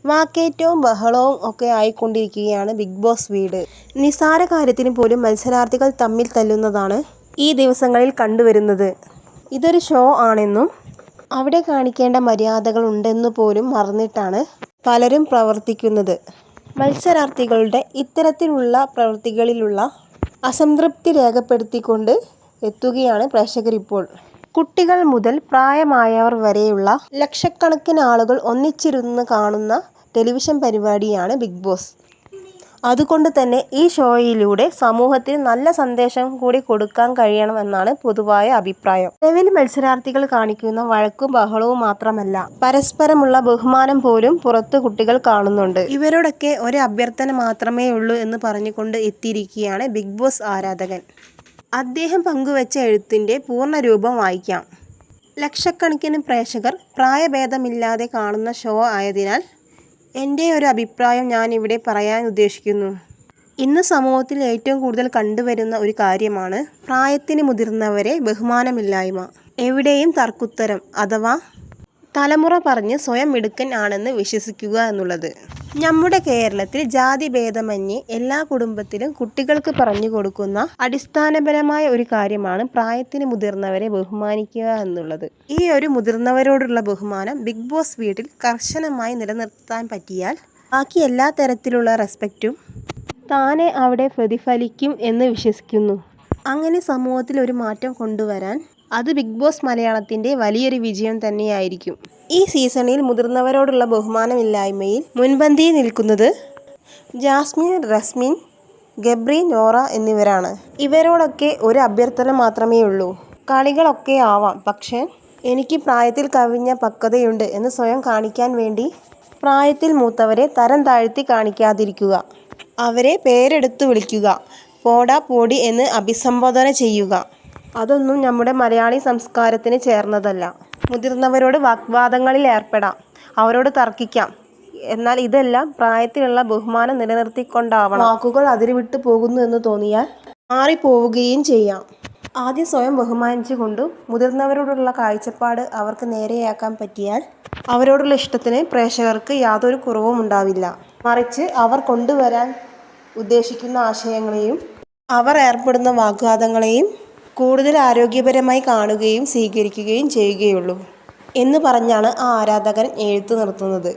വാക്കേറ്റവും ബഹളവും ഒക്കെ ആയിക്കൊണ്ടിരിക്കുകയാണ് ബിഗ് ബോസ് വീട്. നിസ്സാര കാര്യത്തിന് പോലും മത്സരാർത്ഥികൾ തമ്മിൽ തല്ലുന്നതാണ് ഈ ദിവസങ്ങളിൽ കണ്ടുവരുന്നത്. ഇതൊരു ഷോ ആണെന്നും അവിടെ കാണിക്കേണ്ട മര്യാദകൾ ഉണ്ടെന്നു പോലും മറന്നിട്ടാണ് പലരും പ്രവർത്തിക്കുന്നത്. മത്സരാർത്ഥികളുടെ ഇത്തരത്തിലുള്ള പ്രവൃത്തികളിലുള്ള അസംതൃപ്തി രേഖപ്പെടുത്തിക്കൊണ്ട് എത്തുകയാണ് പ്രേക്ഷകരിപ്പോൾ. കുട്ടികൾ മുതൽ പ്രായമായവർ വരെയുള്ള ലക്ഷക്കണക്കിന് ആളുകൾ ഒന്നിച്ചിരുന്ന് കാണുന്ന ടെലിവിഷൻ പരിപാടിയാണ് ബിഗ് ബോസ്. അതുകൊണ്ട് തന്നെ ഈ ഷോയിലൂടെ സമൂഹത്തിന് നല്ല സന്ദേശം കൂടി കൊടുക്കാൻ കഴിയണമെന്നാണ് പൊതുവായ അഭിപ്രായം. നിലവിൽ മത്സരാർത്ഥികൾ കാണിക്കുന്ന വഴക്കും ബഹളവും മാത്രമല്ല, പരസ്പരമുള്ള ബഹുമാനം പോലും പുറത്ത് കുട്ടികൾ കാണുന്നുണ്ട്. ഇവരോടൊക്കെ ഒരു അഭ്യർത്ഥന മാത്രമേ ഉള്ളൂ എന്ന് പറഞ്ഞുകൊണ്ട് എത്തിയിരിക്കുകയാണ് ബിഗ് ബോസ് ആരാധകൻ. അദ്ദേഹം പങ്കുവച്ച എഴുത്തിന്റെ പൂർണ്ണരൂപം വായിക്കാം. ലക്ഷക്കണക്കിന് പ്രേക്ഷകർ പ്രായഭേദമില്ലാതെ കാണുന്ന ഷോ ആയതിനാൽ എൻ്റെ ഒരു അഭിപ്രായം ഞാനിവിടെ പറയാൻ ഉദ്ദേശിക്കുന്നു. ഇന്ന് സമൂഹത്തിൽ ഏറ്റവും കൂടുതൽ കണ്ടുവരുന്ന ഒരു കാര്യമാണ് പ്രായത്തിന് മുതിർന്നവരെ ബഹുമാനമില്ലായ്മ. എവിടെയും തർക്കുത്തരം അഥവാ തലമുറ പറഞ്ഞ് സ്വയം മിടുക്കൻ ആണെന്ന് വിശ്വസിക്കുക എന്നുള്ളത്. നമ്മുടെ കേരളത്തിൽ ജാതിഭേദമന്യേ എല്ലാ കുടുംബത്തിലും കുട്ടികൾക്ക് പറഞ്ഞു കൊടുക്കുന്ന അടിസ്ഥാനപരമായ ഒരു കാര്യമാണ് പ്രായത്തിന് മുതിർന്നവരെ ബഹുമാനിക്കുക എന്നുള്ളത്. ഈ ഒരു മുതിർന്നവരോടുള്ള ബഹുമാനം ബിഗ് ബോസ് വീട്ടിൽ കർശനമായി നിലനിർത്താൻ പറ്റിയാൽ ബാക്കി എല്ലാ തരത്തിലുള്ള റെസ്പെക്റ്റും താനെ അവിടെ പ്രതിഫലിക്കും എന്ന് വിശ്വസിക്കുന്നു. അങ്ങനെ സമൂഹത്തിൽ ഒരു മാറ്റം കൊണ്ടുവരാൻ അത് ബിഗ് ബോസ് മലയാളത്തിൻ്റെ വലിയൊരു വിജയം തന്നെയായിരിക്കും. ഈ സീസണിൽ മുതിർന്നവരോടുള്ള ബഹുമാനമില്ലായ്മയിൽ മുൻപന്തിയിൽ നിൽക്കുന്നത് ജാസ്മിൻ, റസ്മിൻ, ഗബ്രി, നോറ എന്നിവരാണ്. ഇവരോടൊക്കെ ഒരു അഭ്യർത്ഥന മാത്രമേ ഉള്ളൂ. കളികളൊക്കെ ആവാം, പക്ഷേ എനിക്ക് പ്രായത്തിൽ കവിഞ്ഞ പക്വതയുണ്ട് എന്ന് സ്വയം കാണിക്കാൻ വേണ്ടി പ്രായത്തിൽ മൂത്തവരെ തരം താഴ്ത്തി കാണിക്കാതിരിക്കുക. അവരെ പേരെടുത്തു വിളിക്കുക, പോടാ പോടി എന്ന് അഭിസംബോധന ചെയ്യുക. അതൊന്നും നമ്മുടെ മലയാളി സംസ്കാരത്തിന് ചേർന്നതല്ല. മുതിർന്നവരോട് വാഗ്വാദങ്ങളിൽ ഏർപ്പെടാം, അവരോട് തർക്കിക്കാം, എന്നാൽ ഇതെല്ലാം പ്രായത്തിലുള്ള ബഹുമാനം നിലനിർത്തിക്കൊണ്ടാവണം. വാക്കുകൾ അതിരുവിട്ടു പോകുന്നു എന്ന് തോന്നിയാൽ മാറിപ്പോവുകയും ചെയ്യാം. ആദ്യം സ്വയം ബഹുമാനിച്ചുകൊണ്ടും മുതിർന്നവരോടുള്ള കാഴ്ചപ്പാട് അവർക്ക് നേരെയാക്കാൻ പറ്റിയാൽ അവരോടുള്ള ഇഷ്ടത്തിന് പ്രേക്ഷകർക്ക് യാതൊരു കുറവും ഉണ്ടാവില്ല. മറിച്ച് അവർ കൊണ്ടുവരാൻ ഉദ്ദേശിക്കുന്ന ആശയങ്ങളെയും അവർ ഏർപ്പെടുന്ന വാഗ്വാദങ്ങളെയും കൂടുതൽ ആരോഗ്യപരമായി കാണുകയും സ്വീകരിക്കുകയും ചെയ്യുകയുള്ളൂ എന്ന് പറഞ്ഞാണ് ആ ആരാധകൻ എഴുത്ത് നിർത്തുന്നത്.